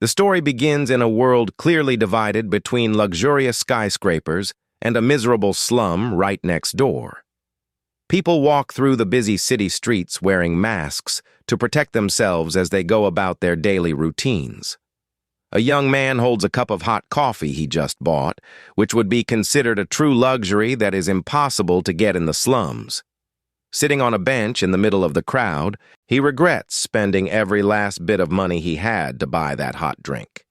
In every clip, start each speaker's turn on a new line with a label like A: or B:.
A: The story begins in a world clearly divided between luxurious skyscrapers and a miserable slum right next door. People walk through the busy city streets wearing masks to protect themselves as they go about their daily routines. A young man holds a cup of hot coffee he just bought, which would be considered a true luxury that is impossible to get in the slums. Sitting on a bench in the middle of the crowd, he regrets spending every last bit of money he had to buy that hot drink.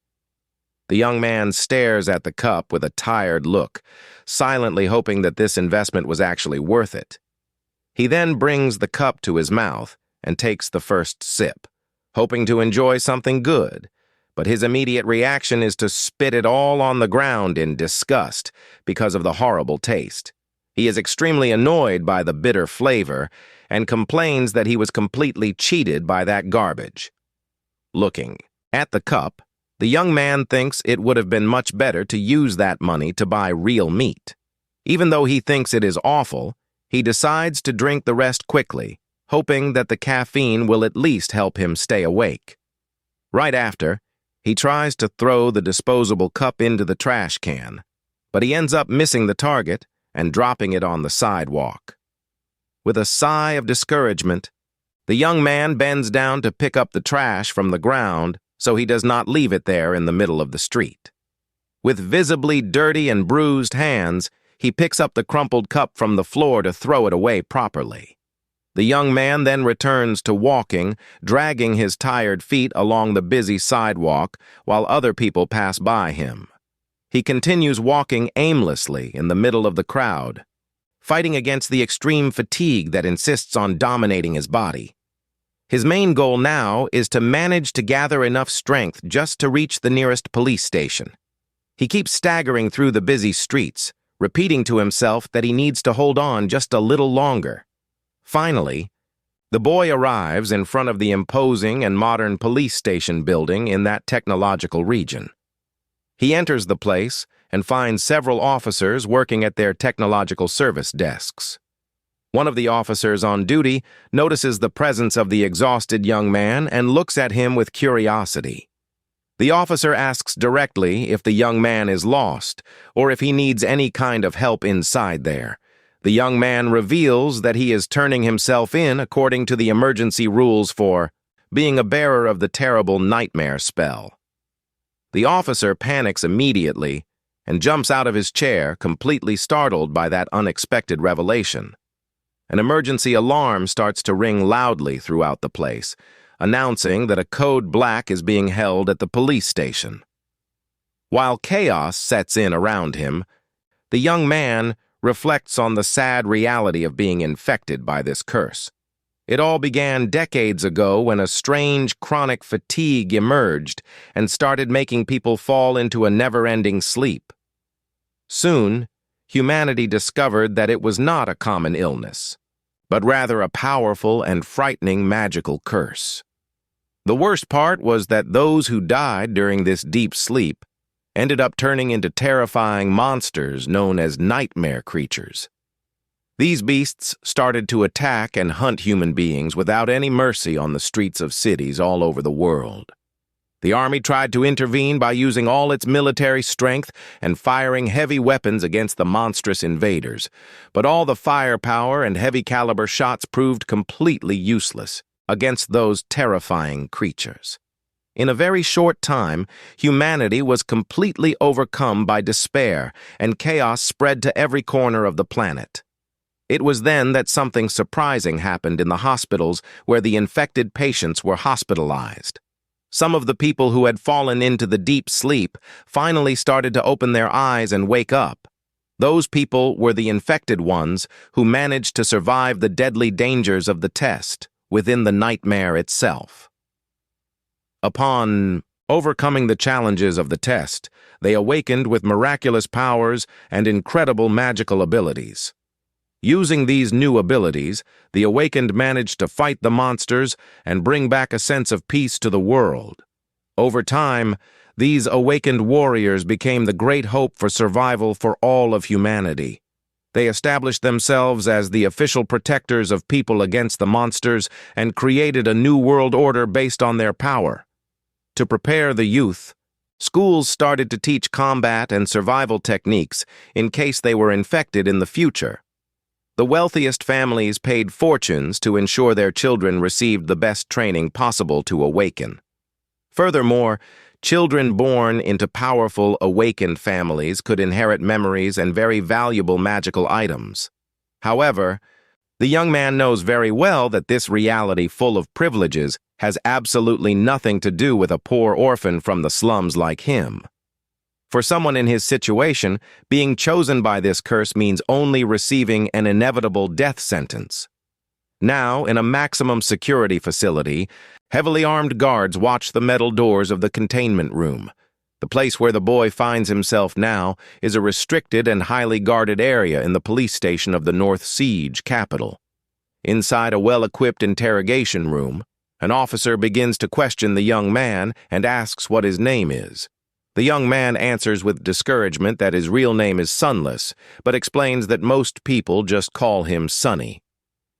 A: The young man stares at the cup with a tired look, silently hoping that this investment was actually worth it. He then brings the cup to his mouth and takes the first sip, hoping to enjoy something good, but his immediate reaction is to spit it all on the ground in disgust because of the horrible taste. He is extremely annoyed by the bitter flavor and complains that he was completely cheated by that garbage. Looking at the cup, the young man thinks it would have been much better to use that money to buy real meat. Even though he thinks it is awful, he decides to drink the rest quickly, hoping that the caffeine will at least help him stay awake. Right after, he tries to throw the disposable cup into the trash can, but he ends up missing the target and dropping it on the sidewalk. With a sigh of discouragement, the young man bends down to pick up the trash from the ground so he does not leave it there in the middle of the street. With visibly dirty and bruised hands, he picks up the crumpled cup from the floor to throw it away properly. The young man then returns to walking, dragging his tired feet along the busy sidewalk while other people pass by him. He continues walking aimlessly in the middle of the crowd, fighting against the extreme fatigue that insists on dominating his body. His main goal now is to manage to gather enough strength just to reach the nearest police station. He keeps staggering through the busy streets, repeating to himself that he needs to hold on just a little longer. Finally, the boy arrives in front of the imposing and modern police station building in that technological region. He enters the place and finds several officers working at their technological service desks. One of the officers on duty notices the presence of the exhausted young man and looks at him with curiosity. The officer asks directly if the young man is lost or if he needs any kind of help inside there. The young man reveals that he is turning himself in according to the emergency rules for being a bearer of the terrible nightmare spell. The officer panics immediately and jumps out of his chair, completely startled by that unexpected revelation. An emergency alarm starts to ring loudly throughout the place, announcing that a code black is being held at the police station. While chaos sets in around him, the young man reflects on the sad reality of being infected by this curse. It all began decades ago when a strange chronic fatigue emerged and started making people fall into a never-ending sleep. Soon, humanity discovered that it was not a common illness, but rather a powerful and frightening magical curse. The worst part was that those who died during this deep sleep ended up turning into terrifying monsters known as nightmare creatures. These beasts started to attack and hunt human beings without any mercy on the streets of cities all over the world. The army tried to intervene by using all its military strength and firing heavy weapons against the monstrous invaders, but all the firepower and heavy-caliber shots proved completely useless against those terrifying creatures. In a very short time, humanity was completely overcome by despair, and chaos spread to every corner of the planet. It was then that something surprising happened in the hospitals where the infected patients were hospitalized. Some of the people who had fallen into the deep sleep finally started to open their eyes and wake up. Those people were the infected ones who managed to survive the deadly dangers of the test within the nightmare itself. Upon overcoming the challenges of the test, they awakened with miraculous powers and incredible magical abilities. Using these new abilities, the awakened managed to fight the monsters and bring back a sense of peace to the world. Over time, these awakened warriors became the great hope for survival for all of humanity. They established themselves as the official protectors of people against the monsters and created a new world order based on their power. To prepare the youth, schools started to teach combat and survival techniques in case they were infected in the future. The wealthiest families paid fortunes to ensure their children received the best training possible to awaken. Furthermore, children born into powerful, awakened families could inherit memories and very valuable magical items. However, the young man knows very well that this reality full of privileges has absolutely nothing to do with a poor orphan from the slums like him. For someone in his situation, being chosen by this curse means only receiving an inevitable death sentence. Now, in a maximum security facility, heavily armed guards watch the metal doors of the containment room. The place where the boy finds himself now is a restricted and highly guarded area in the police station of the North Siege capital. Inside a well-equipped interrogation room, an officer begins to question the young man and asks what his name is. The young man answers with discouragement that his real name is Sunless, but explains that most people just call him Sunny.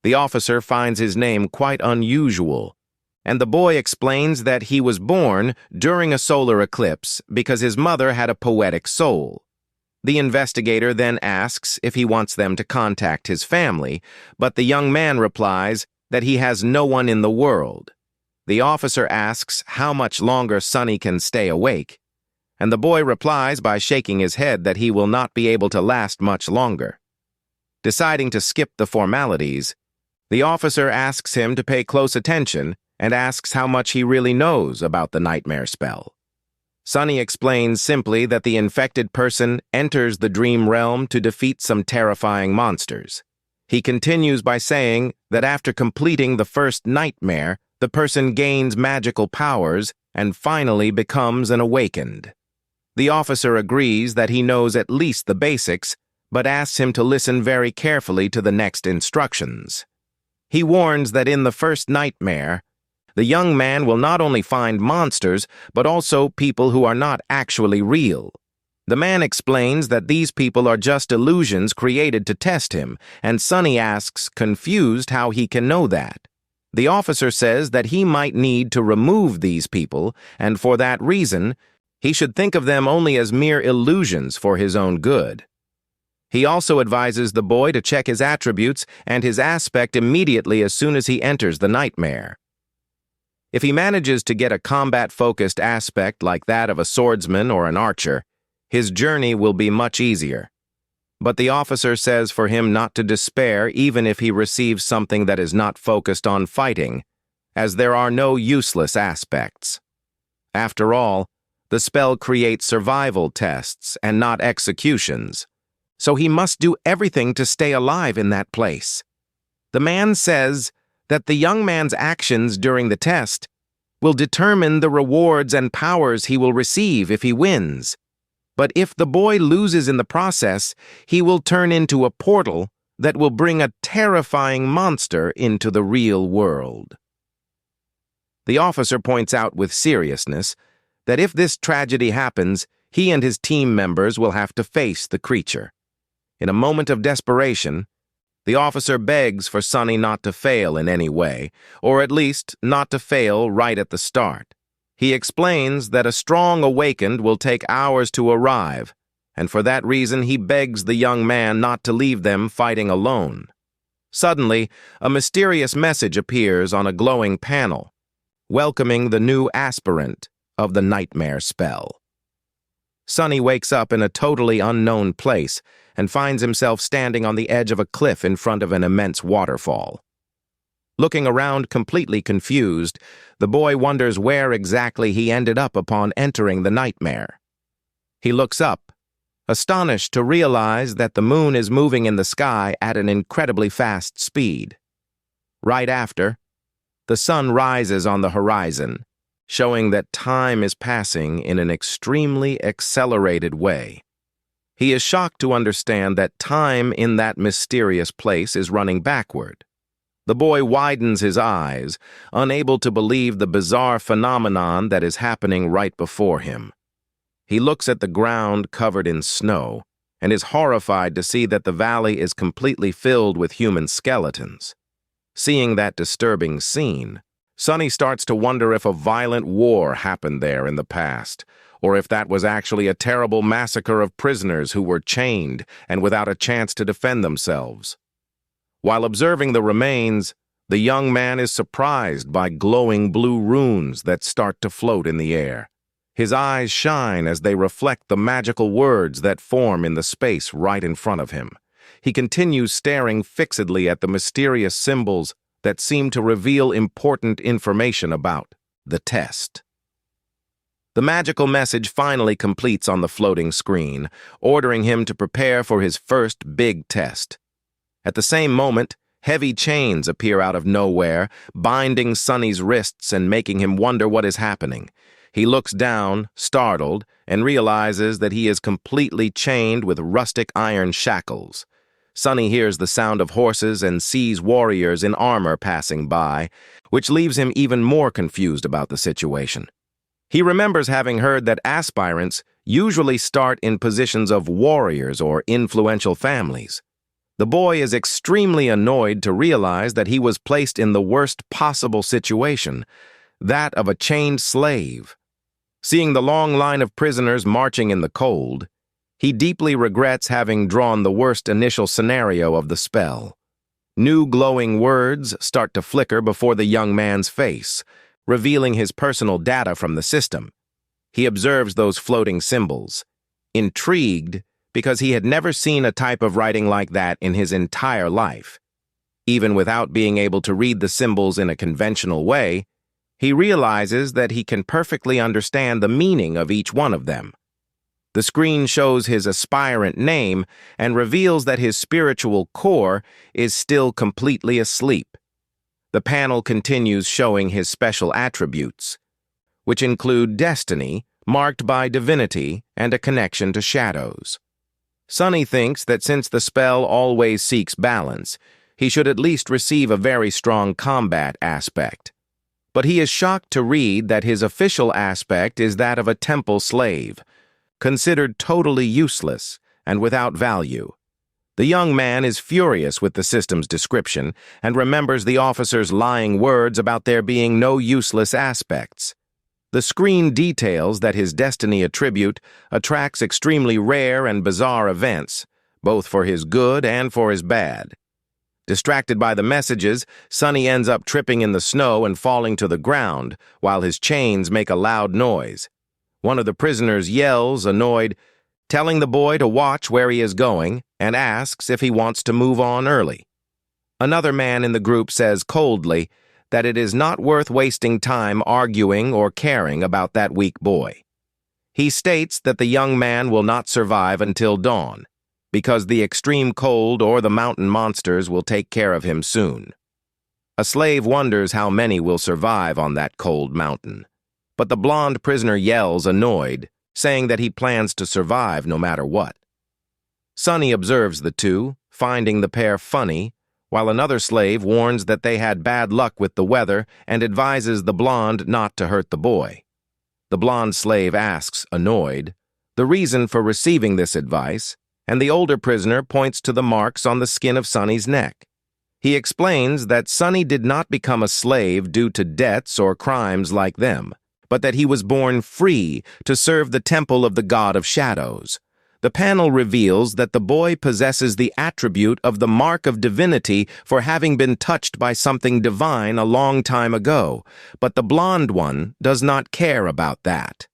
A: The officer finds his name quite unusual, and the boy explains that he was born during a solar eclipse because his mother had a poetic soul. The investigator then asks if he wants them to contact his family, but the young man replies that he has no one in the world. The officer asks how much longer Sunny can stay awake, and the boy replies by shaking his head that he will not be able to last much longer. Deciding to skip the formalities, the officer asks him to pay close attention and asks how much he really knows about the nightmare spell. Sunny explains simply that the infected person enters the dream realm to defeat some terrifying monsters. He continues by saying that after completing the first nightmare, the person gains magical powers and finally becomes an awakened. The officer agrees that he knows at least the basics, but asks him to listen very carefully to the next instructions. He warns that in the first nightmare, the young man will not only find monsters, but also people who are not actually real. The man explains that these people are just illusions created to test him, and Sunny asks, confused, how he can know that. The officer says that he might need to remove these people, and for that reason, he should think of them only as mere illusions for his own good. He also advises the boy to check his attributes and his aspect immediately as soon as he enters the nightmare. If he manages to get a combat-focused aspect like that of a swordsman or an archer, his journey will be much easier. But the officer says for him not to despair even if he receives something that is not focused on fighting, as there are no useless aspects. After all, the spell creates survival tests and not executions, so he must do everything to stay alive in that place. The man says that the young man's actions during the test will determine the rewards and powers he will receive if he wins. But if the boy loses in the process, he will turn into a portal that will bring a terrifying monster into the real world. The officer points out with seriousness that if this tragedy happens, he and his team members will have to face the creature. In a moment of desperation, the officer begs for Sunny not to fail in any way, or at least not to fail right at the start. He explains that a strong awakened will take hours to arrive, and for that reason he begs the young man not to leave them fighting alone. Suddenly, a mysterious message appears on a glowing panel, welcoming the new aspirant of the nightmare spell. Sunny wakes up in a totally unknown place and finds himself standing on the edge of a cliff in front of an immense waterfall. Looking around completely confused, the boy wonders where exactly he ended up upon entering the nightmare. He looks up, astonished to realize that the moon is moving in the sky at an incredibly fast speed. Right after, the sun rises on the horizon, showing that time is passing in an extremely accelerated way. He is shocked to understand that time in that mysterious place is running backward. The boy widens his eyes, unable to believe the bizarre phenomenon that is happening right before him. He looks at the ground covered in snow and is horrified to see that the valley is completely filled with human skeletons. Seeing that disturbing scene, Sonny starts to wonder if a violent war happened there in the past, or if that was actually a terrible massacre of prisoners who were chained and without a chance to defend themselves. While observing the remains, the young man is surprised by glowing blue runes that start to float in the air. His eyes shine as they reflect the magical words that form in the space right in front of him. He continues staring fixedly at the mysterious symbols that seem to reveal important information about the test. The magical message finally completes on the floating screen, ordering him to prepare for his first big test. At the same moment, heavy chains appear out of nowhere, binding Sonny's wrists and making him wonder what is happening. He looks down, startled, and realizes that he is completely chained with rustic iron shackles. Sonny hears the sound of horses and sees warriors in armor passing by, which leaves him even more confused about the situation. He remembers having heard that aspirants usually start in positions of warriors or influential families. The boy is extremely annoyed to realize that he was placed in the worst possible situation, that of a chained slave. Seeing the long line of prisoners marching in the cold, he deeply regrets having drawn the worst initial scenario of the spell. New glowing words start to flicker before the young man's face, revealing his personal data from the system. He observes those floating symbols, intrigued because he had never seen a type of writing like that in his entire life. Even without being able to read the symbols in a conventional way, he realizes that he can perfectly understand the meaning of each one of them. The screen shows his aspirant name and reveals that his spiritual core is still completely asleep. The panel continues showing his special attributes, which include destiny, marked by divinity, and a connection to shadows. Sonny thinks that since the spell always seeks balance, he should at least receive a very strong combat aspect. But he is shocked to read that his official aspect is that of a temple slave, considered totally useless and without value. The young man is furious with the system's description and remembers the officer's lying words about there being no useless aspects. The screen details that his destiny attribute attracts extremely rare and bizarre events, both for his good and for his bad. Distracted by the messages, Sonny ends up tripping in the snow and falling to the ground, while his chains make a loud noise. One of the prisoners yells, annoyed, telling the boy to watch where he is going, and asks if he wants to move on early. Another man in the group says coldly that it is not worth wasting time arguing or caring about that weak boy. He states that the young man will not survive until dawn, because the extreme cold or the mountain monsters will take care of him soon. A slave wonders how many will survive on that cold mountain. But the blonde prisoner yells, annoyed, saying that he plans to survive no matter what. Sonny observes the two, finding the pair funny, while another slave warns that they had bad luck with the weather and advises the blonde not to hurt the boy. The blonde slave asks, annoyed, the reason for receiving this advice, and the older prisoner points to the marks on the skin of Sonny's neck. He explains that Sonny did not become a slave due to debts or crimes like them, but that he was born free to serve the temple of the god of shadows. The panel reveals that the boy possesses the attribute of the mark of divinity for having been touched by something divine a long time ago, but the blonde one does not care about that.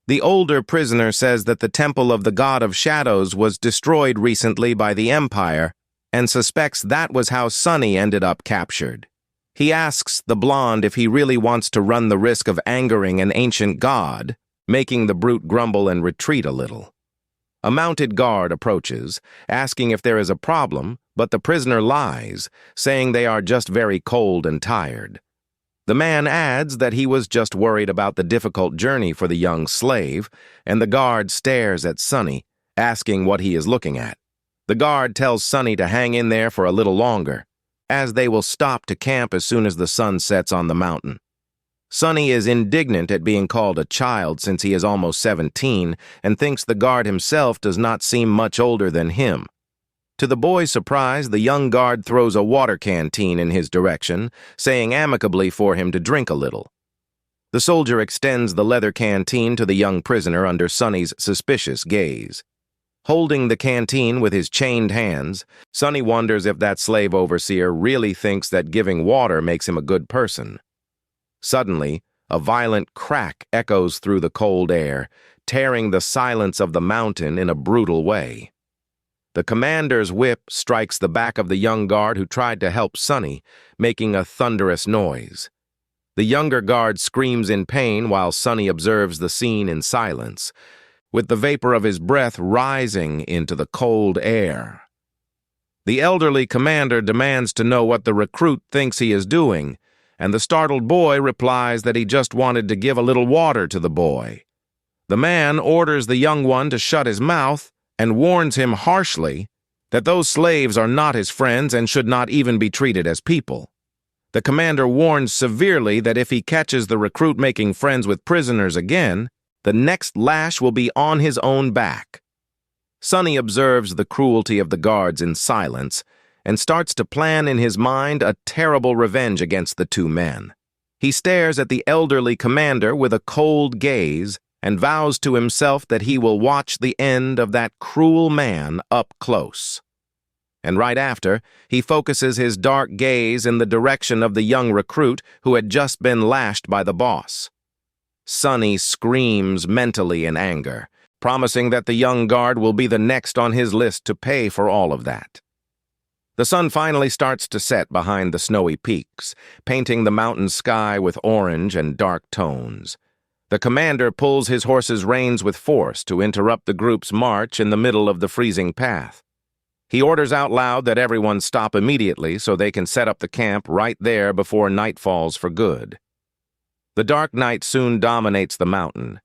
A: The older prisoner says that the temple of the god of shadows was destroyed recently by the Empire and suspects that was how Sonny ended up captured. He asks the blonde if he really wants to run the risk of angering an ancient god, making the brute grumble and retreat a little. A mounted guard approaches, asking if there is a problem, but the prisoner lies, saying they are just very cold and tired. The man adds that he was just worried about the difficult journey for the young slave, and the guard stares at Sonny, asking what he is looking at. The guard tells Sonny to hang in there for a little longer, as they will stop to camp as soon as the sun sets on the mountain. Sonny is indignant at being called a child since he is almost 17 and thinks the guard himself does not seem much older than him. To the boy's surprise, the young guard throws a water canteen in his direction, saying amicably for him to drink a little. The soldier extends the leather canteen to the young prisoner under Sonny's suspicious gaze. Holding the canteen with his chained hands, Sonny wonders if that slave overseer really thinks that giving water makes him a good person. Suddenly, a violent crack echoes through the cold air, tearing the silence of the mountain in a brutal way. The commander's whip strikes the back of the young guard who tried to help Sonny, making a thunderous noise. The younger guard screams in pain while Sonny observes the scene in silence, with the vapor of his breath rising into the cold air. The elderly commander demands to know what the recruit thinks he is doing, and the startled boy replies that he just wanted to give a little water to the boy. The man orders the young one to shut his mouth and warns him harshly that those slaves are not his friends and should not even be treated as people. The commander warns severely that if he catches the recruit making friends with prisoners again, the next lash will be on his own back. Sonny observes the cruelty of the guards in silence and starts to plan in his mind a terrible revenge against the two men. He stares at the elderly commander with a cold gaze and vows to himself that he will watch the end of that cruel man up close. And right after, he focuses his dark gaze in the direction of the young recruit who had just been lashed by the boss. Sonny screams mentally in anger, promising that the young guard will be the next on his list to pay for all of that. The sun finally starts to set behind the snowy peaks, painting the mountain sky with orange and dark tones. The commander pulls his horse's reins with force to interrupt the group's march in the middle of the freezing path. He orders out loud that everyone stop immediately so they can set up the camp right there before night falls for good. The dark night soon dominates the mountain,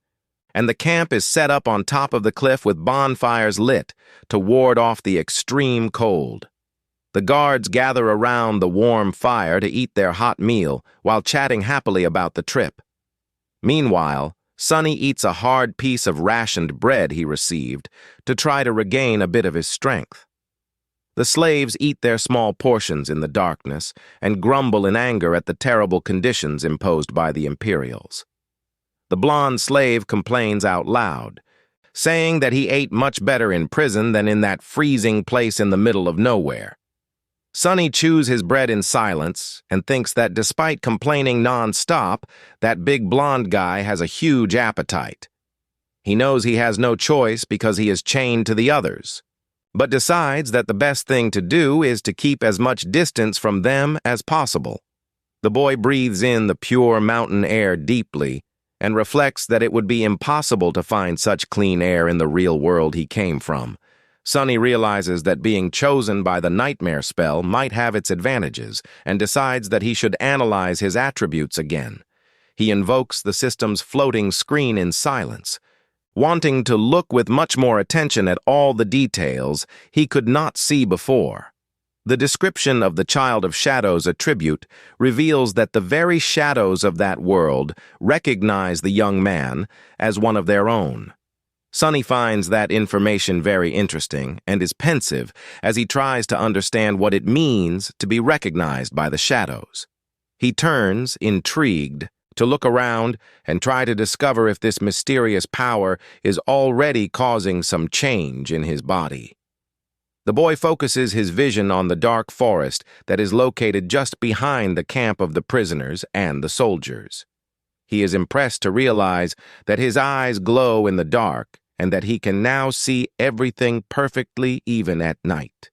A: and the camp is set up on top of the cliff with bonfires lit to ward off the extreme cold. The guards gather around the warm fire to eat their hot meal while chatting happily about the trip. Meanwhile, Sonny eats a hard piece of rationed bread he received to try to regain a bit of his strength. The slaves eat their small portions in the darkness and grumble in anger at the terrible conditions imposed by the Imperials. The blonde slave complains out loud, saying that he ate much better in prison than in that freezing place in the middle of nowhere. Sonny chews his bread in silence and thinks that despite complaining non-stop, that big blonde guy has a huge appetite. He knows he has no choice because he is chained to the others, but decides that the best thing to do is to keep as much distance from them as possible. The boy breathes in the pure mountain air deeply and reflects that it would be impossible to find such clean air in the real world he came from. Sonny realizes that being chosen by the nightmare spell might have its advantages and decides that he should analyze his attributes again. He invokes the system's floating screen in silence, wanting to look with much more attention at all the details he could not see before. The description of the Child of Shadows attribute reveals that the very shadows of that world recognize the young man as one of their own. Sonny finds that information very interesting and is pensive as he tries to understand what it means to be recognized by the shadows. He turns, intrigued, to look around and try to discover if this mysterious power is already causing some change in his body. The boy focuses his vision on the dark forest that is located just behind the camp of the prisoners and the soldiers. He is impressed to realize that his eyes glow in the dark and that he can now see everything perfectly even at night.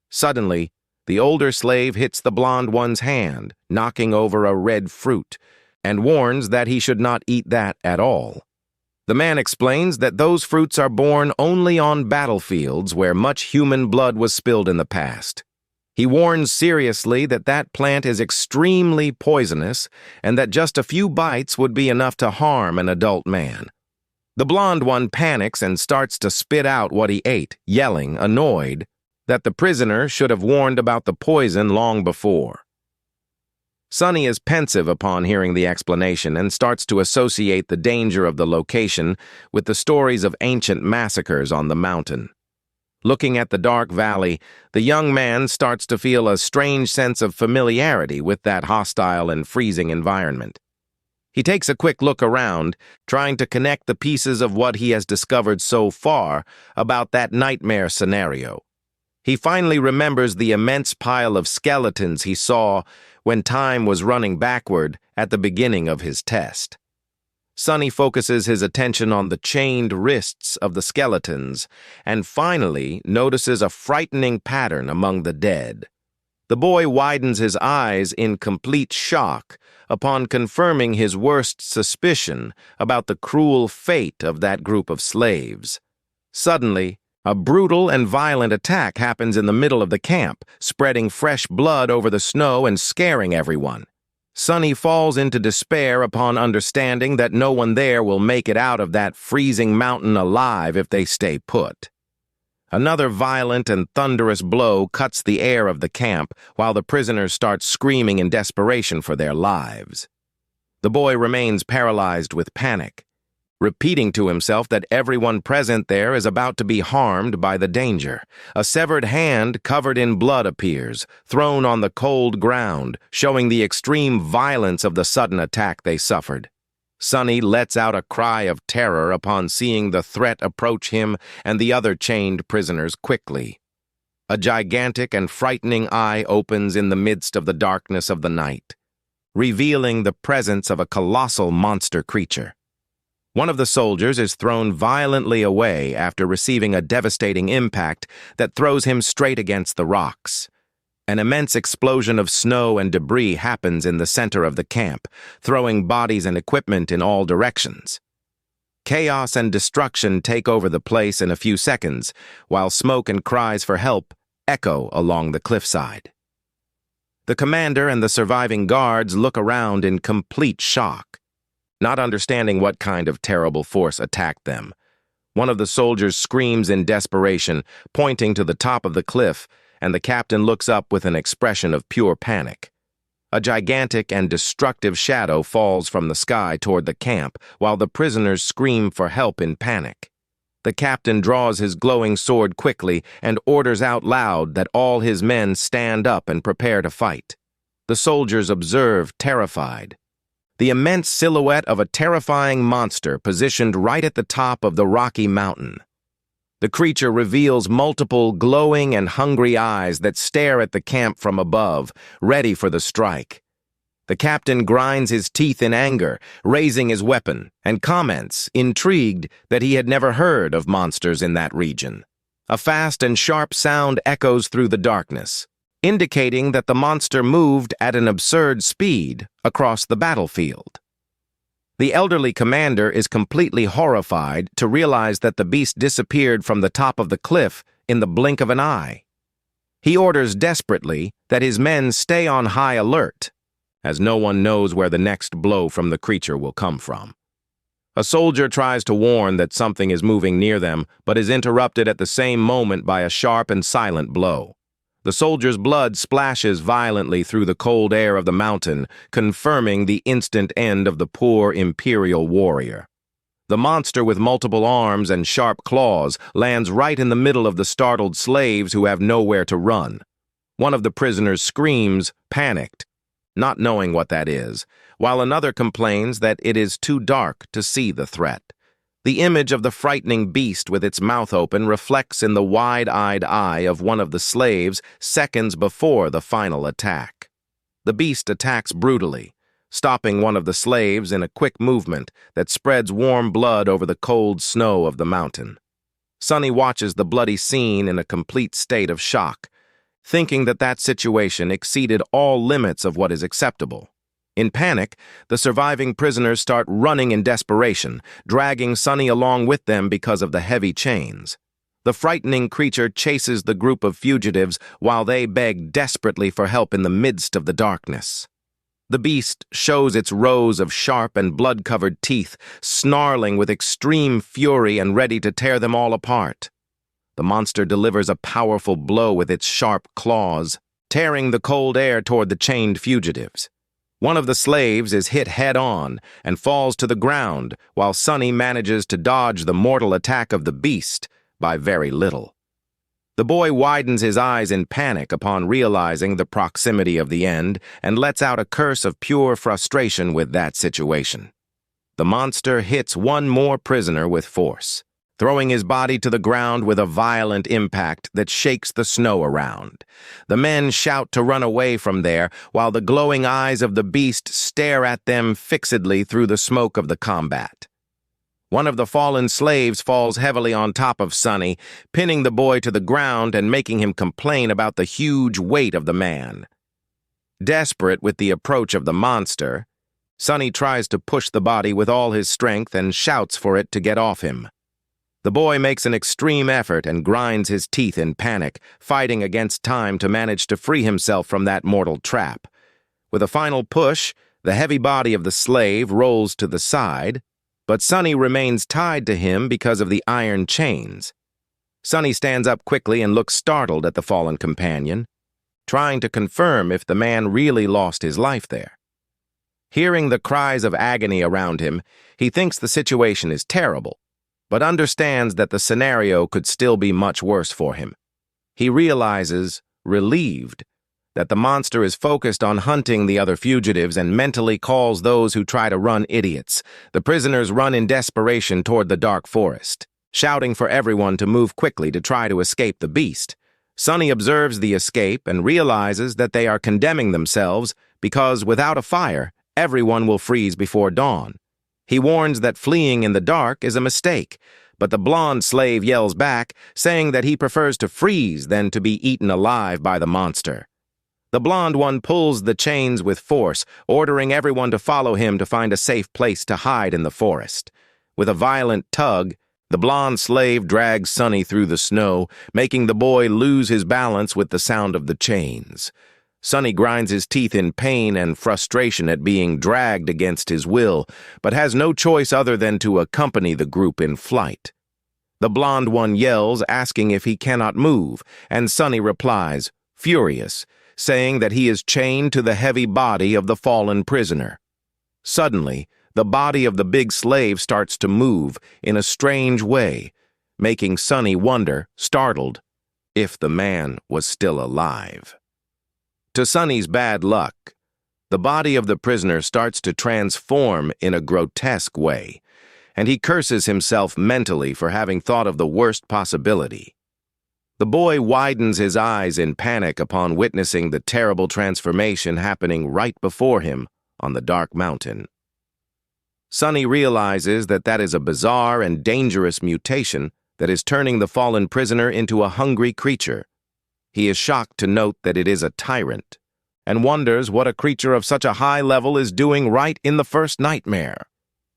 A: Suddenly, the older slave hits the blonde one's hand, knocking over a red fruit, and warns that he should not eat that at all. The man explains that those fruits are born only on battlefields where much human blood was spilled in the past. He warns seriously that that plant is extremely poisonous and that just a few bites would be enough to harm an adult man. The blonde one panics and starts to spit out what he ate, yelling, annoyed, that the prisoner should have warned about the poison long before. Sonny is pensive upon hearing the explanation and starts to associate the danger of the location with the stories of ancient massacres on the mountain. Looking at the dark valley, the young man starts to feel a strange sense of familiarity with that hostile and freezing environment. He takes a quick look around, trying to connect the pieces of what he has discovered so far about that nightmare scenario. He finally remembers the immense pile of skeletons he saw when time was running backward at the beginning of his test. Sunny focuses his attention on the chained wrists of the skeletons and finally notices a frightening pattern among the dead. The boy widens his eyes in complete shock upon confirming his worst suspicion about the cruel fate of that group of slaves. Suddenly, a brutal and violent attack happens in the middle of the camp, spreading fresh blood over the snow and scaring everyone. Sunny falls into despair upon understanding that no one there will make it out of that freezing mountain alive if they stay put. Another violent and thunderous blow cuts the air of the camp while the prisoners start screaming in desperation for their lives. The boy remains paralyzed with panic, repeating to himself that everyone present there is about to be harmed by the danger. A severed hand covered in blood appears, thrown on the cold ground, showing the extreme violence of the sudden attack they suffered. Sunny lets out a cry of terror upon seeing the threat approach him and the other chained prisoners quickly. A gigantic and frightening eye opens in the midst of the darkness of the night, revealing the presence of a colossal monster creature. One of the soldiers is thrown violently away after receiving a devastating impact that throws him straight against the rocks. An immense explosion of snow and debris happens in the center of the camp, throwing bodies and equipment in all directions. Chaos and destruction take over the place in a few seconds, while smoke and cries for help echo along the cliffside. The commander and the surviving guards look around in complete shock, not understanding what kind of terrible force attacked them. One of the soldiers screams in desperation, pointing to the top of the cliff, and the captain looks up with an expression of pure panic. A gigantic and destructive shadow falls from the sky toward the camp, while the prisoners scream for help in panic. The captain draws his glowing sword quickly and orders out loud that all his men stand up and prepare to fight. The soldiers observe, terrified. The immense silhouette of a terrifying monster positioned right at the top of the rocky mountain. The creature reveals multiple glowing and hungry eyes that stare at the camp from above, ready for the strike. The captain grinds his teeth in anger, raising his weapon, and comments, intrigued, that he had never heard of monsters in that region. A fast and sharp sound echoes through the darkness, indicating that the monster moved at an absurd speed across the battlefield. The elderly commander is completely horrified to realize that the beast disappeared from the top of the cliff in the blink of an eye. He orders desperately that his men stay on high alert, as no one knows where the next blow from the creature will come from. A soldier tries to warn that something is moving near them, but is interrupted at the same moment by a sharp and silent blow. The soldier's blood splashes violently through the cold air of the mountain, confirming the instant end of the poor imperial warrior. The monster with multiple arms and sharp claws lands right in the middle of the startled slaves who have nowhere to run. One of the prisoners screams, panicked, not knowing what that is, while another complains that it is too dark to see the threat. The image of the frightening beast with its mouth open reflects in the wide-eyed eye of one of the slaves seconds before the final attack. The beast attacks brutally, stopping one of the slaves in a quick movement that spreads warm blood over the cold snow of the mountain. Sunny watches the bloody scene in a complete state of shock, thinking that that situation exceeded all limits of what is acceptable. In panic, the surviving prisoners start running in desperation, dragging Sunny along with them because of the heavy chains. The frightening creature chases the group of fugitives while they beg desperately for help in the midst of the darkness. The beast shows its rows of sharp and blood-covered teeth, snarling with extreme fury and ready to tear them all apart. The monster delivers a powerful blow with its sharp claws, tearing the cold air toward the chained fugitives. One of the slaves is hit head-on and falls to the ground, while Sunny manages to dodge the mortal attack of the beast by very little. The boy widens his eyes in panic upon realizing the proximity of the end and lets out a curse of pure frustration with that situation. The monster hits one more prisoner with force, throwing his body to the ground with a violent impact that shakes the snow around. The men shout to run away from there, while the glowing eyes of the beast stare at them fixedly through the smoke of the combat. One of the fallen slaves falls heavily on top of Sunny, pinning the boy to the ground and making him complain about the huge weight of the man. Desperate with the approach of the monster, Sunny tries to push the body with all his strength and shouts for it to get off him. The boy makes an extreme effort and grinds his teeth in panic, fighting against time to manage to free himself from that mortal trap. With a final push, the heavy body of the slave rolls to the side, but Sunny remains tied to him because of the iron chains. Sunny stands up quickly and looks startled at the fallen companion, trying to confirm if the man really lost his life there. Hearing the cries of agony around him, he thinks the situation is terrible, but understands that the scenario could still be much worse for him. He realizes, relieved, that the monster is focused on hunting the other fugitives and mentally calls those who try to run idiots. The prisoners run in desperation toward the dark forest, shouting for everyone to move quickly to try to escape the beast. Sunny observes the escape and realizes that they are condemning themselves because without a fire, everyone will freeze before dawn. He warns that fleeing in the dark is a mistake, but the blonde slave yells back, saying that he prefers to freeze than to be eaten alive by the monster. The blonde one pulls the chains with force, ordering everyone to follow him to find a safe place to hide in the forest. With a violent tug, the blonde slave drags Sunny through the snow, making the boy lose his balance with the sound of the chains. Sunny grinds his teeth in pain and frustration at being dragged against his will, but has no choice other than to accompany the group in flight. The blonde one yells, asking if he cannot move, and Sunny replies, furious, saying that he is chained to the heavy body of the fallen prisoner. Suddenly, the body of the big slave starts to move in a strange way, making Sunny wonder, startled, if the man was still alive. To Sunny's bad luck, the body of the prisoner starts to transform in a grotesque way, and he curses himself mentally for having thought of the worst possibility. The boy widens his eyes in panic upon witnessing the terrible transformation happening right before him on the dark mountain. Sunny realizes that that is a bizarre and dangerous mutation that is turning the fallen prisoner into a hungry creature. He is shocked to note that it is a tyrant, and wonders what a creature of such a high level is doing right in the first nightmare.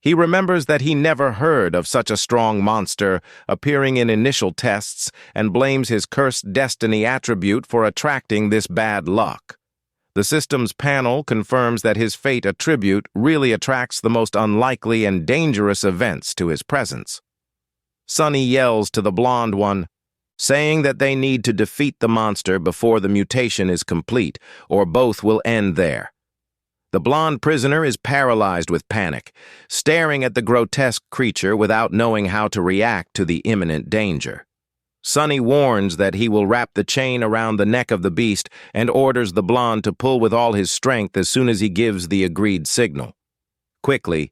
A: He remembers that he never heard of such a strong monster appearing in initial tests and blames his cursed destiny attribute for attracting this bad luck. The system's panel confirms that his fate attribute really attracts the most unlikely and dangerous events to his presence. Sunny yells to the blonde one, saying that they need to defeat the monster before the mutation is complete, or both will end there. The blonde prisoner is paralyzed with panic, staring at the grotesque creature without knowing how to react to the imminent danger. Sunny warns that he will wrap the chain around the neck of the beast and orders the blonde to pull with all his strength as soon as he gives the agreed signal. Quickly,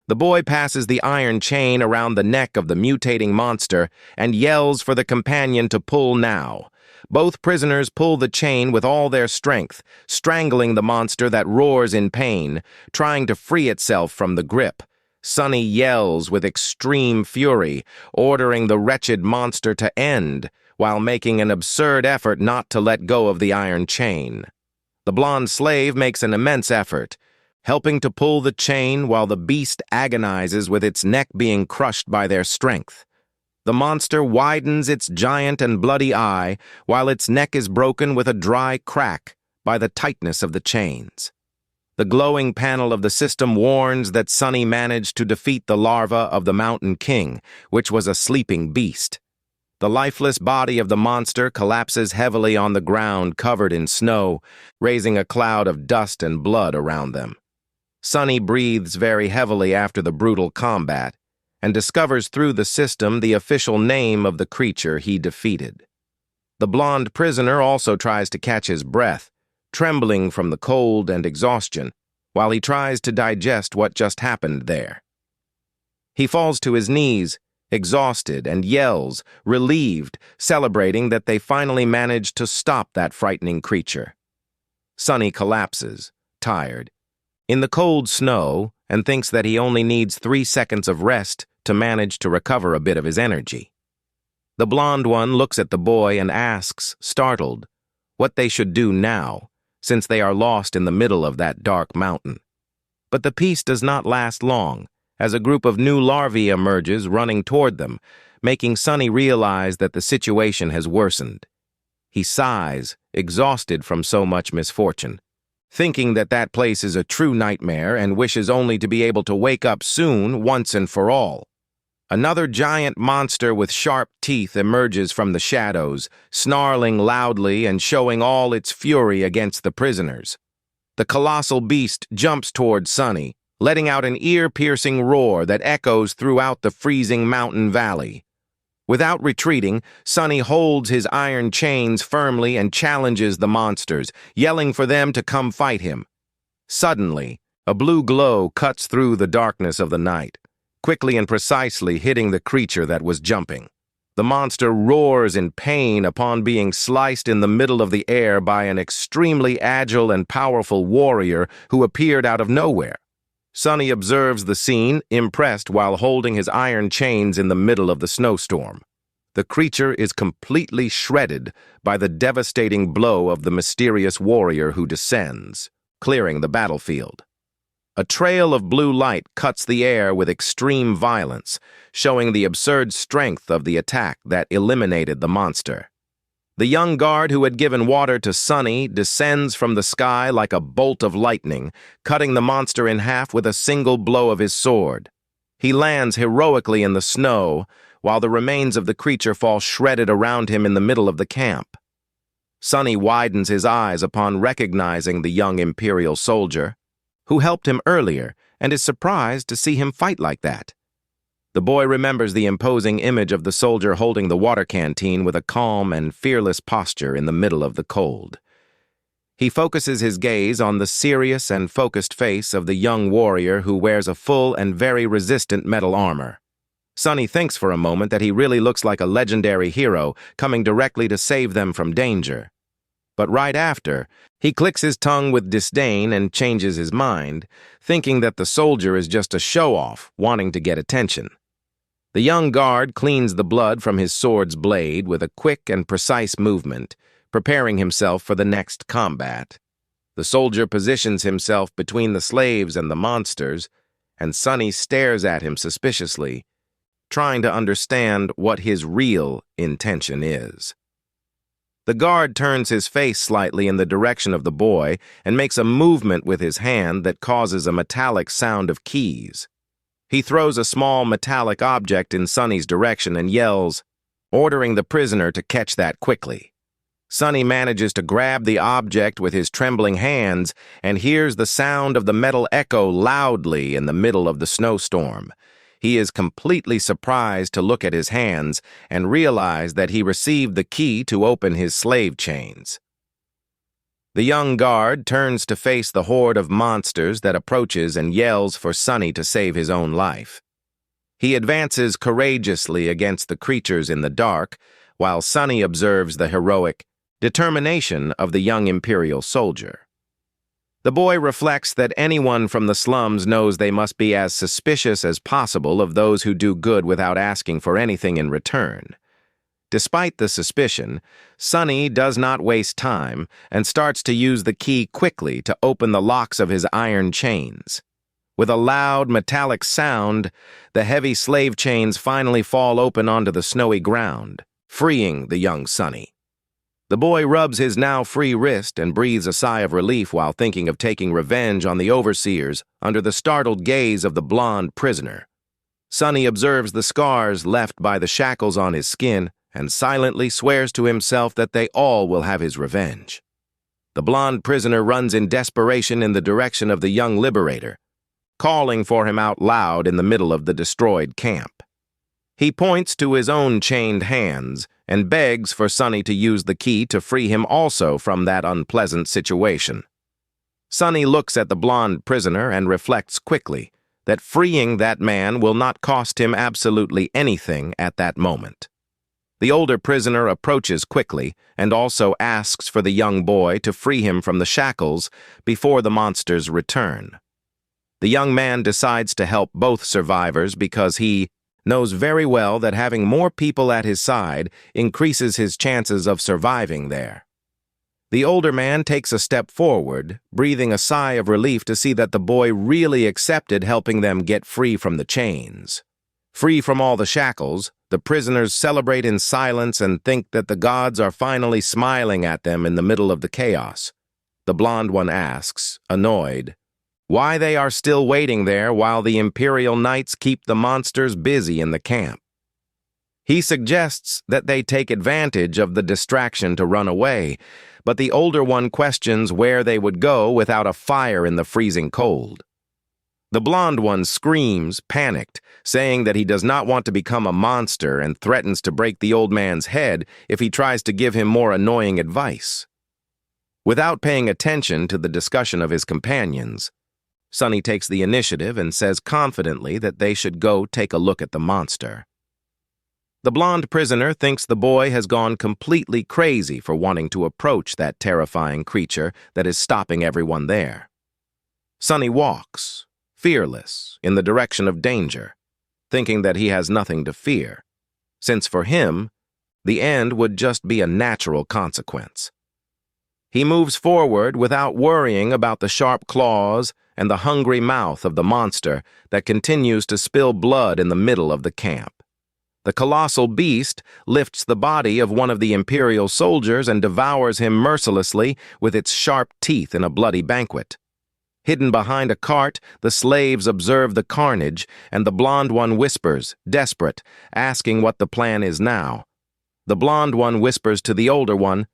A: the boy passes the iron chain around the neck of the mutating monster and yells for the companion to pull now. Both prisoners pull the chain with all their strength, strangling the monster that roars in pain, trying to free itself from the grip. Sunny yells with extreme fury, ordering the wretched monster to end, while making an absurd effort not to let go of the iron chain. The blonde slave makes an immense effort, helping to pull the chain while the beast agonizes with its neck being crushed by their strength. The monster widens its giant and bloody eye, while its neck is broken with a dry crack by the tightness of the chains. The glowing panel of the system warns that Sunny managed to defeat the larva of the Mountain King, which was a sleeping beast. The lifeless body of the monster collapses heavily on the ground covered in snow, raising a cloud of dust and blood around them. Sunny breathes very heavily after the brutal combat, and discovers through the system the official name of the creature he defeated. The blonde prisoner also tries to catch his breath, trembling from the cold and exhaustion, while he tries to digest what just happened there. He falls to his knees, exhausted, and yells, relieved, celebrating that they finally managed to stop that frightening creature. Sunny collapses, tired, in the cold snow, and thinks that he only needs 3 seconds of rest to manage to recover a bit of his energy. The blonde one looks at the boy and asks, startled, what they should do now, since they are lost in the middle of that dark mountain. But the peace does not last long, as a group of new larvae emerges running toward them, making Sunny realize that the situation has worsened. He sighs, exhausted from so much misfortune, thinking that that place is a true nightmare and wishes only to be able to wake up soon, once and for all. Another giant monster with sharp teeth emerges from the shadows, snarling loudly and showing all its fury against the prisoners. The colossal beast jumps toward Sunny, letting out an ear-piercing roar that echoes throughout the freezing mountain valley. Without retreating, Sunny holds his iron chains firmly and challenges the monsters, yelling for them to come fight him. Suddenly, a blue glow cuts through the darkness of the night, quickly and precisely hitting the creature that was jumping. The monster roars in pain upon being sliced in the middle of the air by an extremely agile and powerful warrior who appeared out of nowhere. Sunny observes the scene, impressed, while holding his iron chains in the middle of the snowstorm. The creature is completely shredded by the devastating blow of the mysterious warrior who descends, clearing the battlefield. A trail of blue light cuts the air with extreme violence, showing the absurd strength of the attack that eliminated the monster. The young guard who had given water to Sunny descends from the sky like a bolt of lightning, cutting the monster in half with a single blow of his sword. He lands heroically in the snow, while the remains of the creature fall shredded around him in the middle of the camp. Sunny widens his eyes upon recognizing the young Imperial soldier, who helped him earlier, and is surprised to see him fight like that. The boy remembers the imposing image of the soldier holding the water canteen with a calm and fearless posture in the middle of the cold. He focuses his gaze on the serious and focused face of the young warrior who wears a full and very resistant metal armor. Sunny thinks for a moment that he really looks like a legendary hero coming directly to save them from danger. But right after, he clicks his tongue with disdain and changes his mind, thinking that the soldier is just a show-off wanting to get attention. The young guard cleans the blood from his sword's blade with a quick and precise movement, preparing himself for the next combat. The soldier positions himself between the slaves and the monsters, and Sunny stares at him suspiciously, trying to understand what his real intention is. The guard turns his face slightly in the direction of the boy and makes a movement with his hand that causes a metallic sound of keys. He throws a small metallic object in Sunny's direction and yells, ordering the prisoner to catch that quickly. Sunny manages to grab the object with his trembling hands and hears the sound of the metal echo loudly in the middle of the snowstorm. He is completely surprised to look at his hands and realize that he received the key to open his slave chains. The young guard turns to face the horde of monsters that approaches and yells for Sunny to save his own life. He advances courageously against the creatures in the dark, while Sunny observes the heroic determination of the young Imperial soldier. The boy reflects that anyone from the slums knows they must be as suspicious as possible of those who do good without asking for anything in return. Despite the suspicion, Sunny does not waste time and starts to use the key quickly to open the locks of his iron chains. With a loud, metallic sound, the heavy slave chains finally fall open onto the snowy ground, freeing the young Sunny. The boy rubs his now free wrist and breathes a sigh of relief while thinking of taking revenge on the overseers under the startled gaze of the blonde prisoner. Sunny observes the scars left by the shackles on his skin and silently swears to himself that they all will have his revenge. The blonde prisoner runs in desperation in the direction of the young liberator, calling for him out loud in the middle of the destroyed camp. He points to his own chained hands and begs for Sunny to use the key to free him also from that unpleasant situation. Sunny looks at the blonde prisoner and reflects quickly that freeing that man will not cost him absolutely anything at that moment. The older prisoner approaches quickly and also asks for the young boy to free him from the shackles before the monsters return. The young man decides to help both survivors because he knows very well that having more people at his side increases his chances of surviving there. The older man takes a step forward, breathing a sigh of relief to see that the boy really accepted helping them get free from the chains. Free from all the shackles, the prisoners celebrate in silence and think that the gods are finally smiling at them in the middle of the chaos. The blonde one asks, annoyed, why they are still waiting there while the Imperial Knights keep the monsters busy in the camp. He suggests that they take advantage of the distraction to run away, but the older one questions where they would go without a fire in the freezing cold. The blonde one screams, panicked, saying that he does not want to become a monster and threatens to break the old man's head if he tries to give him more annoying advice. Without paying attention to the discussion of his companions, Sunny takes the initiative and says confidently that they should go take a look at the monster. The blonde prisoner thinks the boy has gone completely crazy for wanting to approach that terrifying creature that is stopping everyone there. Sunny walks, fearless, in the direction of danger, thinking that he has nothing to fear, since for him, the end would just be a natural consequence. He moves forward without worrying about the sharp claws and the hungry mouth of the monster that continues to spill blood in the middle of the camp. The colossal beast lifts the body of one of the Imperial soldiers and devours him mercilessly with its sharp teeth in a bloody banquet. Hidden behind a cart, the slaves observe the carnage, and the blonde one whispers, desperate, asking what the plan is now. The blonde one whispers to the older one,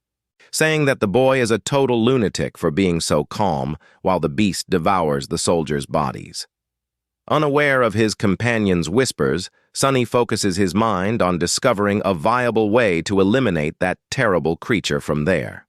A: saying that the boy is a total lunatic for being so calm while the beast devours the soldiers' bodies. Unaware of his companion's whispers, Sunny focuses his mind on discovering a viable way to eliminate that terrible creature from there.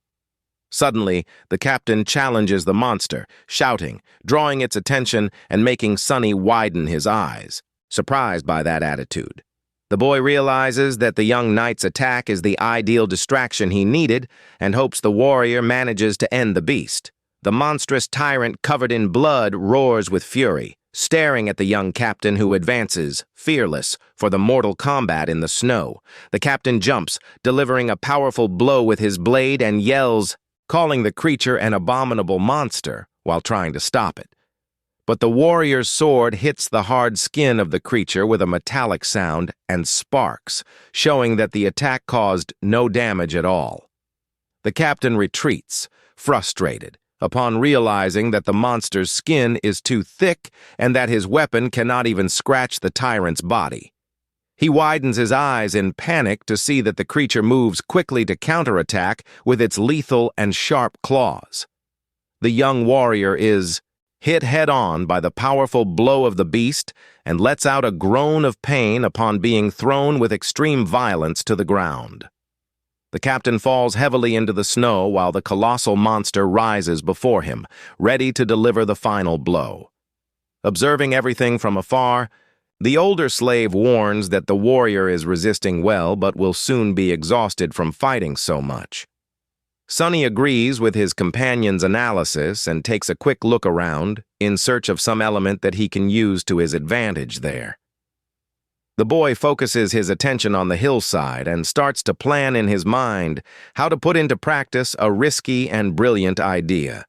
A: Suddenly, the captain challenges the monster, shouting, drawing its attention and making Sunny widen his eyes, surprised by that attitude. The boy realizes that the young knight's attack is the ideal distraction he needed and hopes the warrior manages to end the beast. The monstrous tyrant covered in blood roars with fury, staring at the young captain who advances, fearless, for the mortal combat in the snow. The captain jumps, delivering a powerful blow with his blade and yells, calling the creature an abominable monster while trying to stop it. But the warrior's sword hits the hard skin of the creature with a metallic sound and sparks, showing that the attack caused no damage at all. The captain retreats, frustrated, upon realizing that the monster's skin is too thick and that his weapon cannot even scratch the tyrant's body. He widens his eyes in panic to see that the creature moves quickly to counterattack with its lethal and sharp claws. The young warrior is hit head-on by the powerful blow of the beast and lets out a groan of pain upon being thrown with extreme violence to the ground. The captain falls heavily into the snow while the colossal monster rises before him, ready to deliver the final blow. Observing everything from afar, the older slave warns that the warrior is resisting well but will soon be exhausted from fighting so much. Sunny agrees with his companion's analysis and takes a quick look around in search of some element that he can use to his advantage there. The boy focuses his attention on the hillside and starts to plan in his mind how to put into practice a risky and brilliant idea.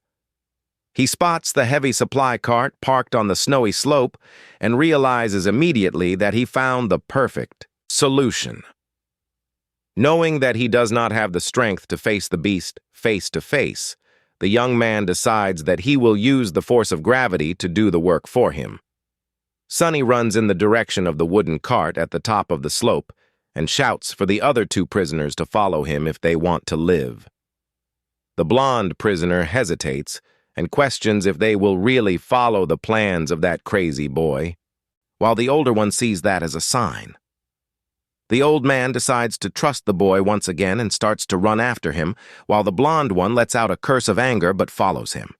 A: He spots the heavy supply cart parked on the snowy slope and realizes immediately that he found the perfect solution. Knowing that he does not have the strength to face the beast face to face, the young man decides that he will use the force of gravity to do the work for him. Sunny runs in the direction of the wooden cart at the top of the slope and shouts for the other two prisoners to follow him if they want to live. The blonde prisoner hesitates and questions if they will really follow the plans of that crazy boy, while the older one sees that as a sign. The old man decides to trust the boy once again and starts to run after him, while the blonde one lets out a curse of anger but follows him.